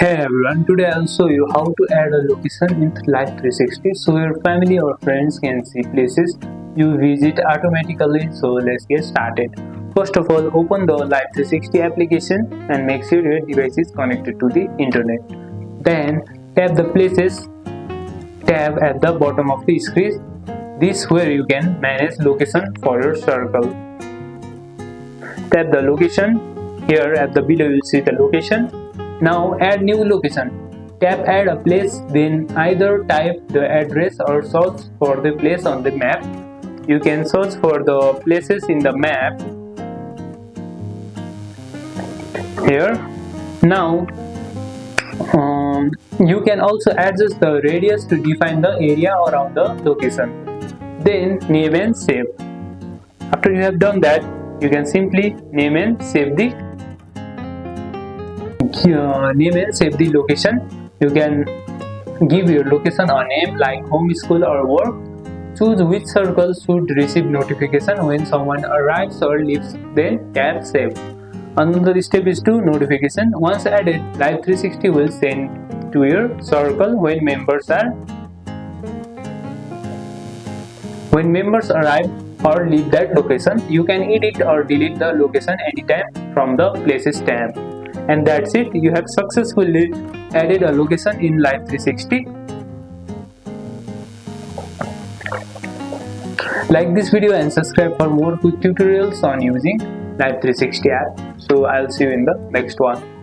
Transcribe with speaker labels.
Speaker 1: Hey everyone, today I'll show you how to add a location in Life360 so your family or friends can see places you visit automatically. So let's get started. First of all, open the Life360 application and make sure your device is connected to the internet. Then tap the Places tab at the bottom of the screen. This is where you can manage location for your circle. Tap the location. Here at the below you'll see the location. Now add new location. Tap add a place, then either type the address or search for the place on the map. You can search for the places in the map here. Now you can also adjust the radius to define the area around the location. Then name and save. After you have done that, you can simply name and save the location. You can give your location a name like home, school or work. Choose which circle should receive notification when someone arrives or leaves, then tap save. Another step is to notification. Once added, Life360 will send to your circle when members arrive or leave that location. You can edit or delete the location anytime from the Places tab. And that's it, you have successfully added a location in Life360. Like this video and subscribe for more quick tutorials on using Life360 app. So I'll see you in the next one.